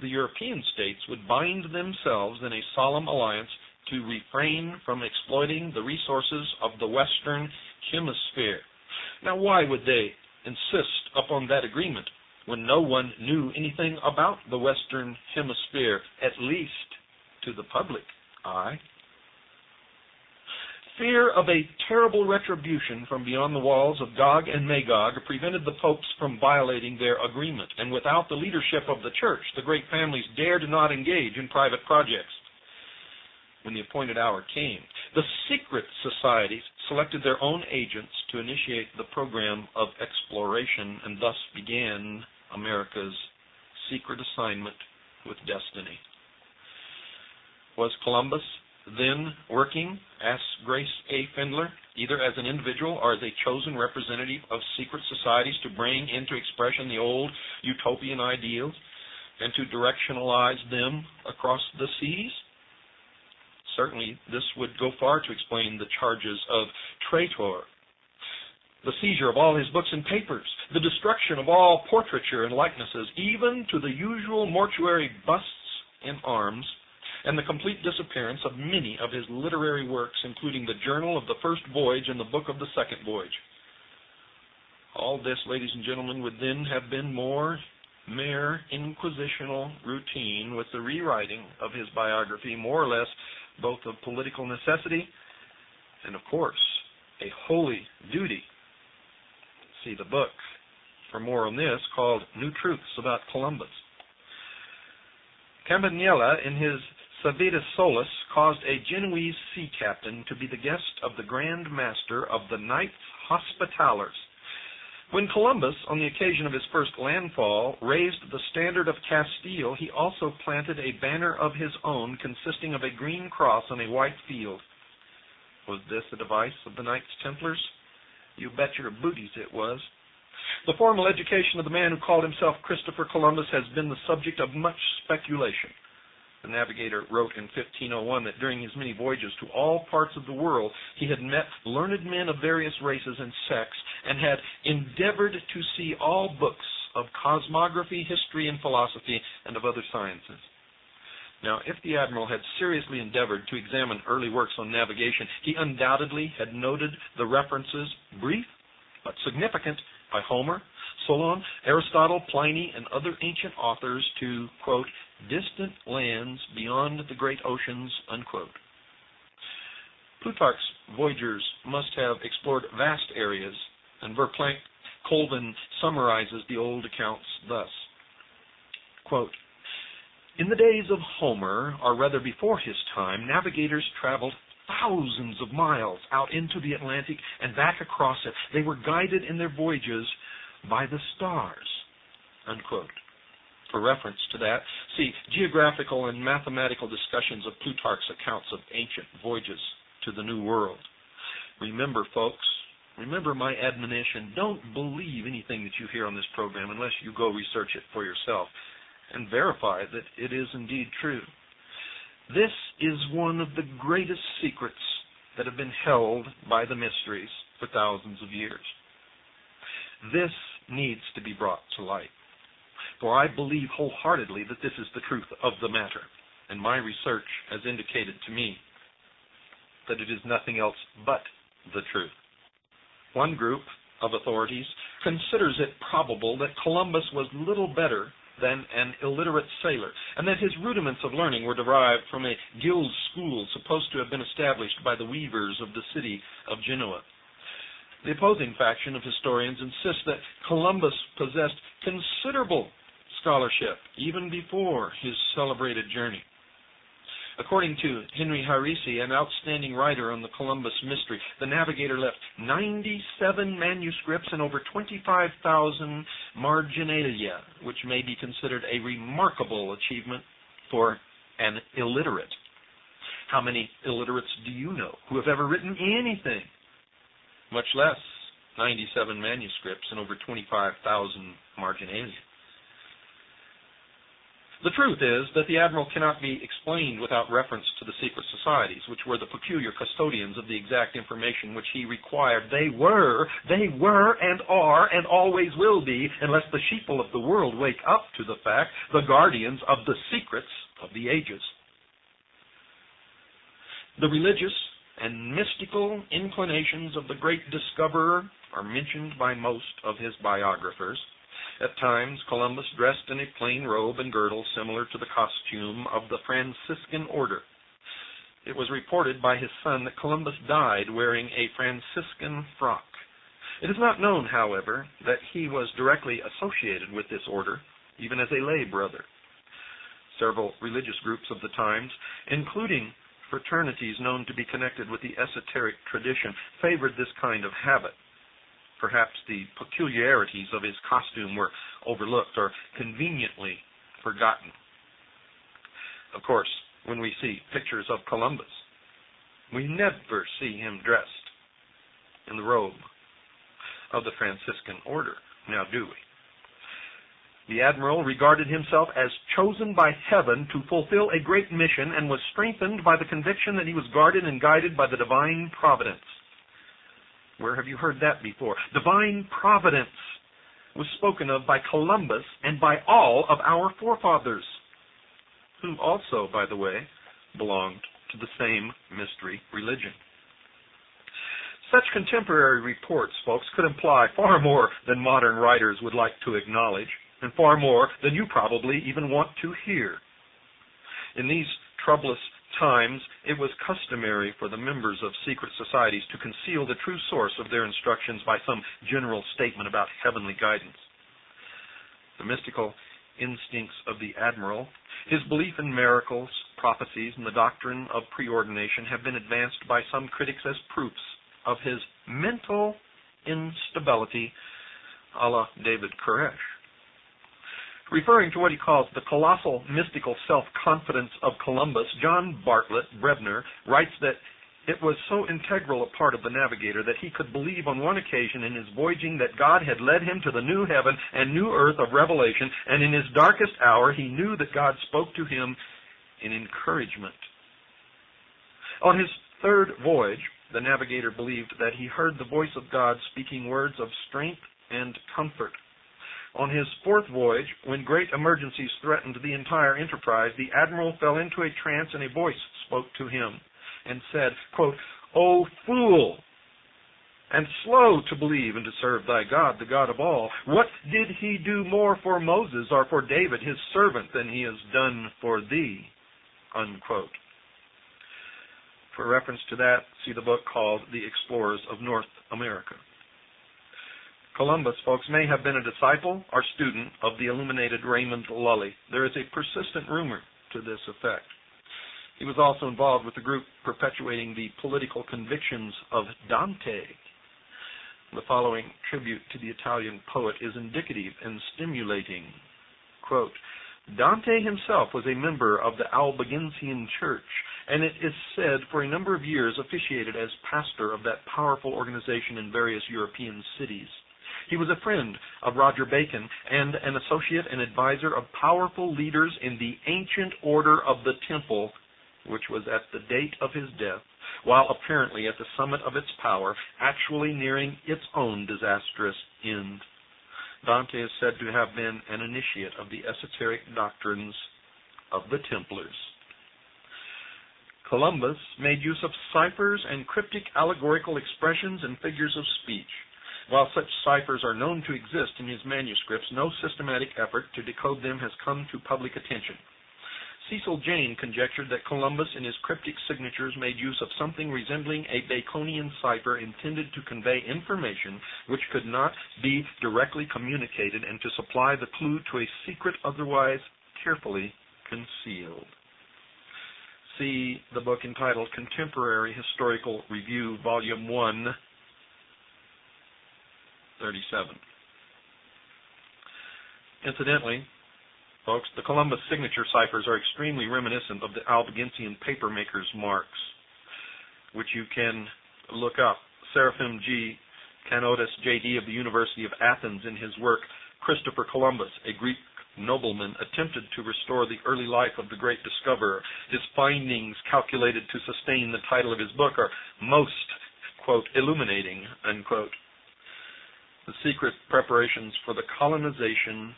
the European states would bind themselves in a solemn alliance to refrain from exploiting the resources of the Western Hemisphere. Now, why would they insist upon that agreement when no one knew anything about the Western Hemisphere, at least to the public eye? Fear of a terrible retribution from beyond the walls of Gog and Magog prevented the popes from violating their agreement, and without the leadership of the church, the great families dared not engage in private projects. When the appointed hour came, the secret societies selected their own agents to initiate the program of exploration, and thus began America's secret assignment with destiny. Was Columbus then working, asks Grace A. Findler, either as an individual or as a chosen representative of secret societies to bring into expression the old utopian ideals and to directionalize them across the seas? Certainly, this would go far to explain the charges of traitor, the seizure of all his books and papers, the destruction of all portraiture and likenesses, even to the usual mortuary busts and arms, and the complete disappearance of many of his literary works, including the Journal of the First Voyage and the Book of the Second Voyage. All this, ladies and gentlemen, would then have been mere inquisitional routine, with the rewriting of his biography more or less both of political necessity and, of course, a holy duty. See the book for more on this, called New Truths About Columbus. Campanella, in his Civitas Solis, caused a Genoese sea captain to be the guest of the Grand Master of the Knights Hospitallers. When Columbus, on the occasion of his first landfall, raised the standard of Castile, he also planted a banner of his own consisting of a green cross on a white field. Was this a device of the Knights Templars? You bet your booties it was. The formal education of the man who called himself Christopher Columbus has been the subject of much speculation. The navigator wrote in 1501 that during his many voyages to all parts of the world, he had met learned men of various races and sects, and had endeavored to see all books of cosmography, history, and philosophy, and of other sciences. Now, if the admiral had seriously endeavored to examine early works on navigation, he undoubtedly had noted the references, brief but significant, by Homer, Solon, Aristotle, Pliny, and other ancient authors to, quote, distant lands beyond the great oceans, unquote. Plutarch's voyagers must have explored vast areas, and Verplanck Colvin summarizes the old accounts thus, quote, in the days of Homer, or rather before his time, navigators traveled thousands of miles out into the Atlantic and back across it. They were guided in their voyages by the stars, unquote. For reference to that, see geographical and mathematical discussions of Plutarch's accounts of ancient voyages to the New World. Remember, folks, remember my admonition, don't believe anything that you hear on this program unless you go research it for yourself and verify that it is indeed true. This is one of the greatest secrets that have been held by the mysteries for thousands of years. This needs to be brought to light. For I believe wholeheartedly that this is the truth of the matter, and my research has indicated to me that it is nothing else but the truth. One group of authorities considers it probable that Columbus was little better than an illiterate sailor, and that his rudiments of learning were derived from a guild school supposed to have been established by the weavers of the city of Genoa. The opposing faction of historians insist that Columbus possessed considerable scholarship even before his celebrated journey. According to Henry Harisi, an outstanding writer on the Columbus mystery, the navigator left 97 manuscripts and over 25,000 marginalia, which may be considered a remarkable achievement for an illiterate. How many illiterates do you know who have ever written anything? Much less 97 manuscripts and over 25,000 marginalia. The truth is that the admiral cannot be explained without reference to the secret societies, which were the peculiar custodians of the exact information which he required. They were, and are, and always will be, unless the sheeple of the world wake up to the fact, the guardians of the secrets of the ages. The religious and mystical inclinations of the great discoverer are mentioned by most of his biographers. At times, Columbus dressed in a plain robe and girdle similar to the costume of the Franciscan order. It was reported by his son that Columbus died wearing a Franciscan frock. It is not known, however, that he was directly associated with this order, even as a lay brother. Several religious groups of the times, including fraternities known to be connected with the esoteric tradition, favored this kind of habit. Perhaps the peculiarities of his costume were overlooked or conveniently forgotten. Of course, when we see pictures of Columbus, we never see him dressed in the robe of the Franciscan order, now do we? The admiral regarded himself as chosen by heaven to fulfill a great mission and was strengthened by the conviction that he was guarded and guided by the divine providence. Where have you heard that before? Divine providence was spoken of by Columbus and by all of our forefathers, who also, by the way, belonged to the same mystery religion. Such contemporary reports, folks, could imply far more than modern writers would like to acknowledge, and far more than you probably even want to hear. In these troublous times, it was customary for the members of secret societies to conceal the true source of their instructions by some general statement about heavenly guidance. The mystical instincts of the admiral, his belief in miracles, prophecies, and the doctrine of preordination have been advanced by some critics as proofs of his mental instability, a la David Koresh. Referring to what he calls the colossal mystical self-confidence of Columbus, John Bartlett Brebner writes that it was so integral a part of the navigator that he could believe on one occasion in his voyaging that God had led him to the new heaven and new earth of revelation, and in his darkest hour he knew that God spoke to him in encouragement. On his third voyage, the navigator believed that he heard the voice of God speaking words of strength and comfort. On his fourth voyage, when great emergencies threatened the entire enterprise, the admiral fell into a trance and a voice spoke to him and said, quote, "O fool, and slow to believe and to serve thy God, the God of all. What did he do more for Moses or for David, his servant, than he has done for thee?" Unquote. For reference to that, see the book called The Explorers of North America. Columbus, folks, may have been a disciple or student of the illuminated Raymond Lully. There is a persistent rumor to this effect. He was also involved with the group perpetuating the political convictions of Dante. The following tribute to the Italian poet is indicative and stimulating. Quote, "Dante himself was a member of the Albigensian Church, and it is said for a number of years officiated as pastor of that powerful organization in various European cities. He was a friend of Roger Bacon and an associate and advisor of powerful leaders in the ancient order of the Temple, which was at the date of his death, while apparently at the summit of its power, actually nearing its own disastrous end. Dante is said to have been an initiate of the esoteric doctrines of the Templars." Columbus made use of ciphers and cryptic allegorical expressions and figures of speech. While such ciphers are known to exist in his manuscripts, no systematic effort to decode them has come to public attention. Cecil Jane conjectured that Columbus in his cryptic signatures made use of something resembling a Baconian cipher intended to convey information which could not be directly communicated and to supply the clue to a secret otherwise carefully concealed. See the book entitled Contemporary Historical Review, Volume 1, 37. Incidentally, folks, the Columbus signature ciphers are extremely reminiscent of the Albigensian papermaker's marks, which you can look up. Seraphim G. Kanotis, J.D. of the University of Athens, in his work Christopher Columbus, A Greek nobleman attempted to restore the early life of the great discoverer. His findings, calculated to sustain the title of his book, are most, quote, illuminating, unquote. The secret preparations for the colonization